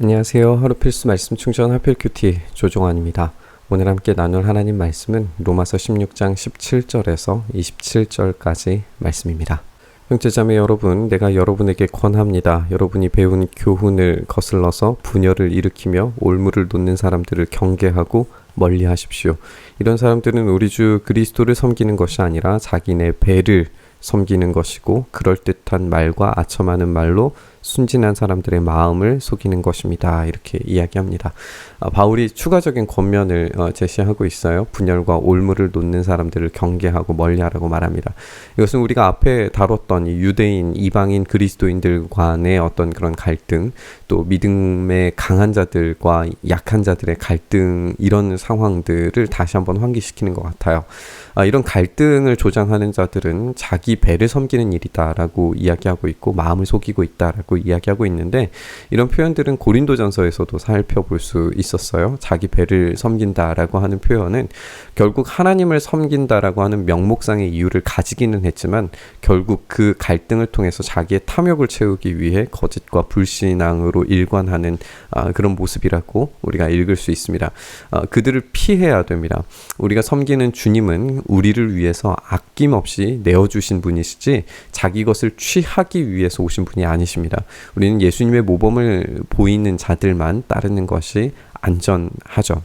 안녕하세요. 하루 필수 말씀 충전 하필 큐티 조종환입니다. 오늘 함께 나눌 하나님 말씀은 로마서 16장 17절에서 27절까지 말씀입니다. 형제자매 여러분, 내가 여러분에게 권합니다. 여러분이 배운 교훈을 거슬러서 분열을 일으키며 올무를 놓는 사람들을 경계하고 멀리 하십시오. 이런 사람들은 우리 주 그리스도를 섬기는 것이 아니라 자기네 배를 섬기는 것이고 그럴듯한 말과 아첨하는 말로 순진한 사람들의 마음을 속이는 것입니다. 이렇게 이야기합니다. 바울이 추가적인 권면을 제시하고 있어요. 분열과 올무를 놓는 사람들을 경계하고 멀리하라고 말합니다. 이것은 우리가 앞에 다뤘던 이 유대인, 이방인, 그리스도인들 간의 어떤 그런 갈등, 또 믿음의 강한 자들과 약한 자들의 갈등, 이런 상황들을 다시 한번 환기시키는 것 같아요. 이런 갈등을 조장하는 자들은 자기 배를 섬기는 일이다라고 이야기하고 있고 마음을 속이고 있다라고 이야기하고 있는데, 이런 표현들은 고린도전서에서도 살펴볼 수 있었어요. 자기 배를 섬긴다라고 하는 표현은 결국 하나님을 섬긴다라고 하는 명목상의 이유를 가지기는 했지만 결국 그 갈등을 통해서 자기의 탐욕을 채우기 위해 거짓과 불신앙으로 일관하는 그런 모습이라고 우리가 읽을 수 있습니다. 그들을 피해야 됩니다. 우리가 섬기는 주님은 우리를 위해서 아낌없이 내어주신 분이시지 자기 것을 취하기 위해서 오신 분이 아니십니다. 우리는 예수님의 모범을 보이는 자들만 따르는 것이 안전하죠.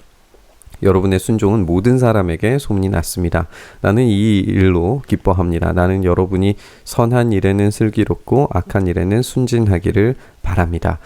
여러분의 순종은 모든 사람에게 소문이 났습니다. 나는 이 일로 기뻐합니다. 나는 여러분이 선한 일에는 슬기롭고 악한 일에는 순진하기를 바랍니다.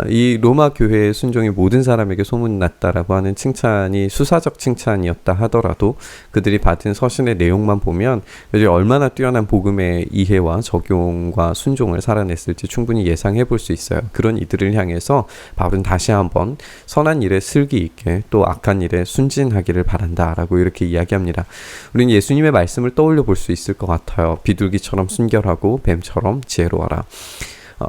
이 로마 교회의 순종이 모든 사람에게 소문났다라고 하는 칭찬이 수사적 칭찬이었다 하더라도 그들이 받은 서신의 내용만 보면 그들이 얼마나 뛰어난 복음의 이해와 적용과 순종을 살아냈을지 충분히 예상해 볼 수 있어요. 그런 이들을 향해서 바울은 다시 한번 선한 일에 슬기 있게 또 악한 일에 순진하기를 바란다라고 이렇게 이야기합니다. 우리는 예수님의 말씀을 떠올려 볼 수 있을 것 같아요. 비둘기처럼 순결하고 뱀처럼 지혜로워라.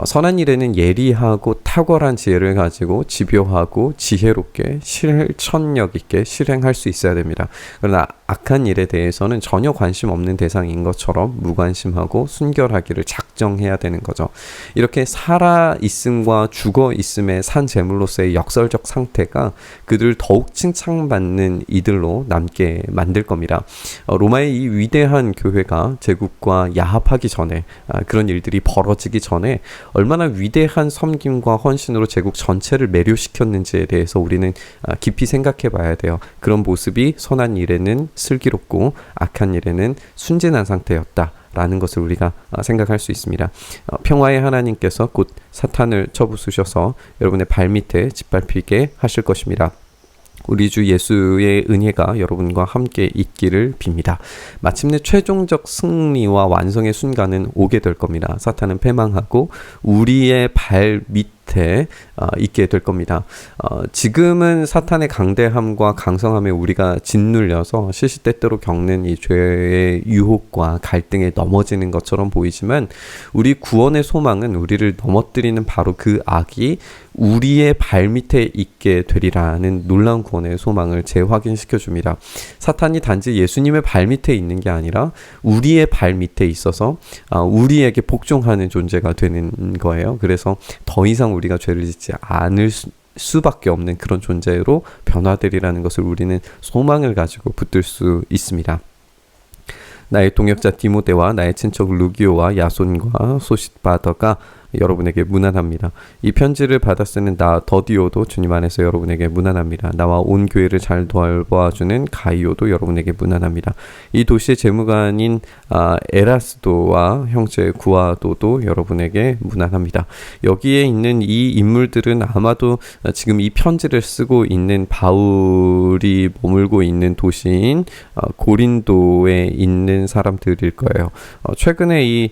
선한 일에는 예리하고 탁월한 지혜를 가지고 집요하고 지혜롭게 실천력 있게 실행할 수 있어야 됩니다. 그러나 악한 일에 대해서는 전혀 관심 없는 대상인 것처럼 무관심하고 순결하기를 작정해야 되는 거죠. 이렇게 살아있음과 죽어있음의 산 제물로서의 역설적 상태가 그들을 더욱 칭찬받는 이들로 남게 만들 겁니다. 로마의 이 위대한 교회가 제국과 야합하기 전에 그런 일들이 벌어지기 전에 얼마나 위대한 섬김과 헌신으로 제국 전체를 매료시켰는지에 대해서 우리는 깊이 생각해 봐야 돼요. 그런 모습이 선한 일에는 슬기롭고 악한 일에는 순진한 상태였다라는 것을 우리가 생각할 수 있습니다. 평화의 하나님께서 곧 사탄을 쳐부수셔서 여러분의 발밑에 짓밟히게 하실 것입니다. 우리 주 예수의 은혜가 여러분과 함께 있기를 빕니다. 마침내 최종적 승리와 완성의 순간은 오게 될 겁니다. 사탄은 패망하고 우리의 발 밑에 있게 될 겁니다. 지금은 사탄의 강대함과 강성함에 우리가 짓눌려서 시시때때로 겪는 이 죄의 유혹과 갈등에 넘어지는 것처럼 보이지만 우리 구원의 소망은 우리를 넘어뜨리는 바로 그 악이 우리의 발밑에 있게 되리라는 놀라운 구원의 소망을 재확인시켜 줍니다. 사탄이 단지 예수님의 발밑에 있는 게 아니라 우리의 발밑에 있어서 우리에게 복종하는 존재가 되는 거예요. 그래서 더 이상 우리가 죄를 짓지 않을 수밖에 없는 그런 존재로 변화되리라는 것을 우리는 소망을 가지고 붙들 수 있습니다. 나의 동역자 디모데와 나의 친척 루기오와 야손과 소싯바더가 여러분에게 문안합니다. 이 편지를 받아 쓰는 나 더디오도 주님 안에서 여러분에게 문안합니다. 나와 온 교회를 잘 돌봐주는 가이오도 여러분에게 문안합니다. 이 도시의 재무관인 에라스도와 형제 구아도도 여러분에게 문안합니다. 여기에 있는 이 인물들은 아마도 지금 이 편지를 쓰고 있는 바울이 머물고 있는 도시인 고린도에 있는 사람들일 거예요. 최근에 이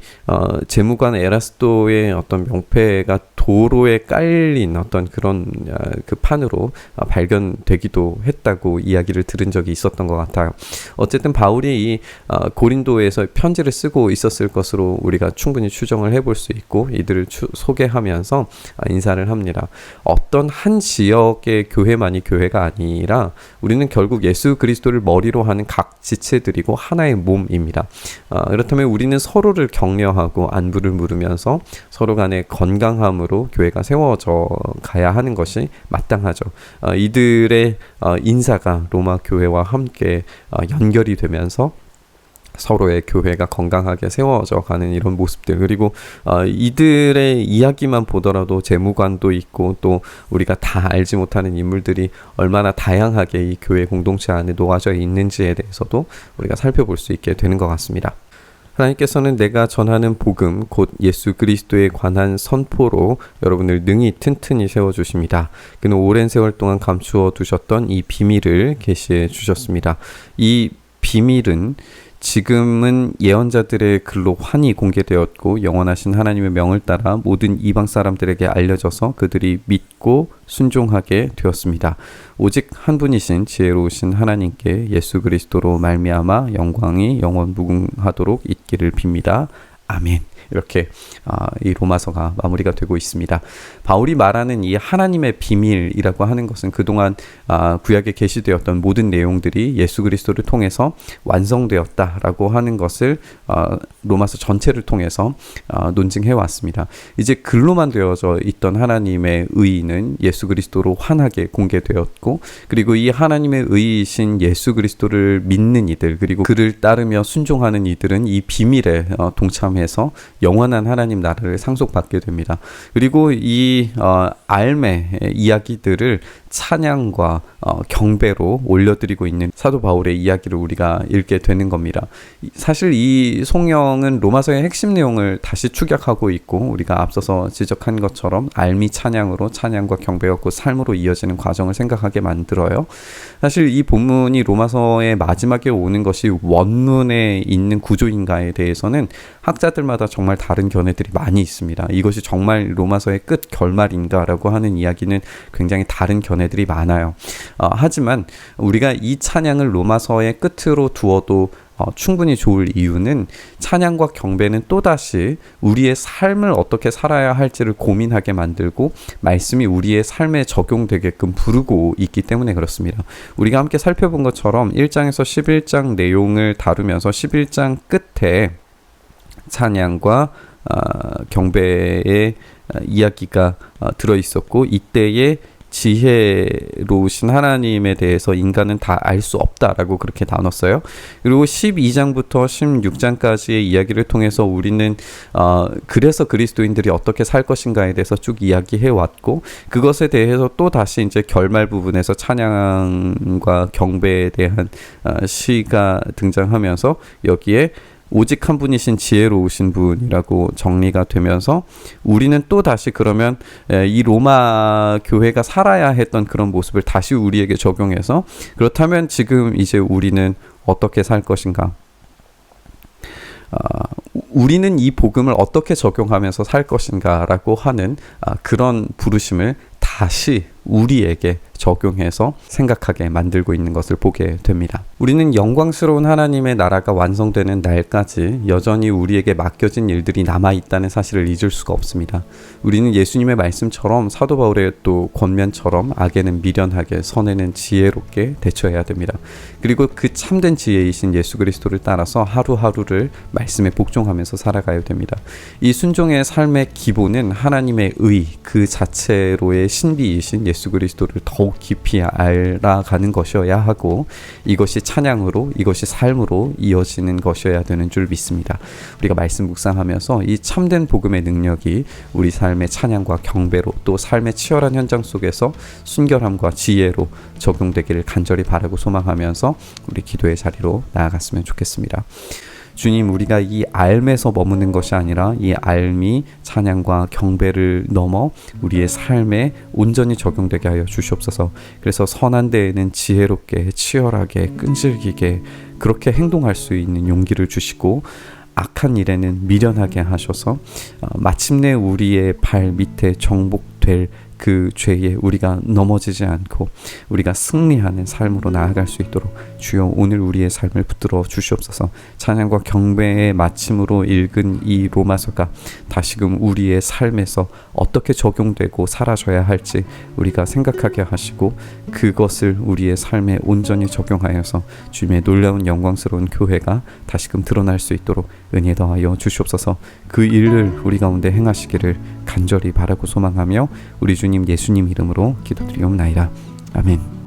재무관 에라스도의 어떤 명패가 도로에 깔린 어떤 그런 그 판으로 발견되기도 했다고 이야기를 들은 적이 있었던 것 같아요. 어쨌든 바울이 이 고린도에서 편지를 쓰고 있었을 것으로 우리가 충분히 추정을 해볼 수 있고 이들을 소개하면서 인사를 합니다. 어떤 한 지역의 교회만이 교회가 아니라 우리는 결국 예수 그리스도를 머리로 하는 각 지체들이고 하나의 몸입니다. 그렇다면 우리는 서로를 격려하고 안부를 물으면서 서로가 간의 건강함으로 교회가 세워져 가야 하는 것이 마땅하죠. 이들의 인사가 로마 교회와 함께 연결이 되면서 서로의 교회가 건강하게 세워져 가는 이런 모습들, 그리고 이들의 이야기만 보더라도 재무관도 있고 또 우리가 다 알지 못하는 인물들이 얼마나 다양하게 이 교회 공동체 안에 놓아져 있는지에 대해서도 우리가 살펴볼 수 있게 되는 것 같습니다. 하나님께서는 내가 전하는 복음 곧 예수 그리스도에 관한 선포로 여러분을 능히 튼튼히 세워주십니다. 그는 오랜 세월 동안 감추어 두셨던 이 비밀을 계시해 주셨습니다. 이 비밀은 지금은 예언자들의 글로 환히 공개되었고 영원하신 하나님의 명을 따라 모든 이방 사람들에게 알려져서 그들이 믿고 순종하게 되었습니다. 오직 한 분이신 지혜로우신 하나님께 예수 그리스도로 말미암아 영광이 영원 무궁하도록 있기를 빕니다. 아멘. 이렇게 이 로마서가 마무리가 되고 있습니다. 바울이 말하는 이 하나님의 비밀이라고 하는 것은 그동안 구약에 계시되었던 모든 내용들이 예수 그리스도를 통해서 완성되었다라고 하는 것을 로마서 전체를 통해서 논증해 왔습니다. 이제 글로만 되어져 있던 하나님의 의는 예수 그리스도로 환하게 공개되었고, 그리고 이 하나님의 의이신 예수 그리스도를 믿는 이들, 그리고 그를 따르며 순종하는 이들은 이 비밀에 동참해서 영원한 하나님 나라를 상속받게 됩니다. 그리고 이 알매 이야기들을 찬양과 경배로 올려드리고 있는 사도 바울의 이야기를 우리가 읽게 되는 겁니다. 사실 이 송영은 로마서의 핵심 내용을 다시 축약하고 있고, 우리가 앞서서 지적한 것처럼 알미 찬양으로 찬양과 경배였고 삶으로 이어지는 과정을 생각하게 만들어요. 사실 이 본문이 로마서의 마지막에 오는 것이 원문에 있는 구조인가에 대해서는 학자들마다 정말 다른 견해들이 많이 있습니다. 이것이 정말 로마서의 끝 결말인가라고 하는 이야기는 굉장히 다른 견해들이 많아요. 하지만 우리가 이 찬양을 로마서의 끝으로 두어도 충분히 좋을 이유는 찬양과 경배는 또다시 우리의 삶을 어떻게 살아야 할지를 고민하게 만들고 말씀이 우리의 삶에 적용되게끔 부르고 있기 때문에 그렇습니다. 우리가 함께 살펴본 것처럼 1장에서 11장 내용을 다루면서 11장 끝에 찬양과 경배의 이야기가 들어있었고, 이때의 지혜로우신 하나님에 대해서 인간은 다 알 수 없다라고 그렇게 나눴어요. 그리고 12장부터 16장까지의 이야기를 통해서 우리는 그래서 그리스도인들이 어떻게 살 것인가에 대해서 쭉 이야기해 왔고, 그것에 대해서 또 다시 이제 결말 부분에서 찬양과 경배에 대한 시가 등장하면서 여기에 오직 한 분이신 지혜로우신 분이라고 정리가 되면서 우리는 또 다시 그러면 이 로마 교회가 살아야 했던 그런 모습을 다시 우리에게 적용해서, 그렇다면 지금 이제 우리는 어떻게 살 것인가? 우리는 이 복음을 어떻게 적용하면서 살 것인가라고 하는 그런 부르심을 다시 우리에게 적용해서 생각하게 만들고 있는 것을 보게 됩니다. 우리는 영광스러운 하나님의 나라가 완성되는 날까지 여전히 우리에게 맡겨진 일들이 남아있다는 사실을 잊을 수가 없습니다. 우리는 예수님의 말씀처럼 사도 바울의 또 권면처럼 악에는 미련하게 선에는 지혜롭게 대처해야 됩니다. 그리고 그 참된 지혜이신 예수 그리스도를 따라서 하루하루를 말씀에 복종하면서 살아가야 됩니다. 이 순종의 삶의 기본은 하나님의 의 그 자체로의 신비이신 예수 그리스도를 더욱 깊이 알아가는 것이어야 하고, 이것이 찬양으로, 이것이 삶으로 이어지는 것이어야 되는 줄 믿습니다. 우리가 말씀 묵상하면서 이 참된 복음의 능력이 우리 삶의 찬양과 경배로, 또 삶의 치열한 현장 속에서 순결함과 지혜로 적용되기를 간절히 바라고 소망하면서 우리 기도의 자리로 나아갔으면 좋겠습니다. 주님, 우리가 이 알매서 머무는 것이 아니라 이 알미 찬양과 경배를 넘어 우리의 삶에 온전히 적용되게 하여 주시옵소서. 그래서 선한 데에는 지혜롭게, 치열하게, 끈질기게 그렇게 행동할 수 있는 용기를 주시고, 악한 일에는 미련하게 하셔서 마침내 우리의 발 밑에 정복될 그 죄에 우리가 넘어지지 않고 우리가 승리하는 삶으로 나아갈 수 있도록 주여 오늘 우리의 삶을 붙들어 주시옵소서. 찬양과 경배의 마침으로 읽은 이 로마서가 다시금 우리의 삶에서 어떻게 적용되고 사라져야 할지 우리가 생각하게 하시고, 그것을 우리의 삶에 온전히 적용하여서 주님의 놀라운 영광스러운 교회가 다시금 드러날 수 있도록 은혜 더하여 주시옵소서. 그 일을 우리 가운데 행하시기를 간절히 바라고 소망하며 우리 주님 예수님 이름으로 기도드리옵나이다. 아멘.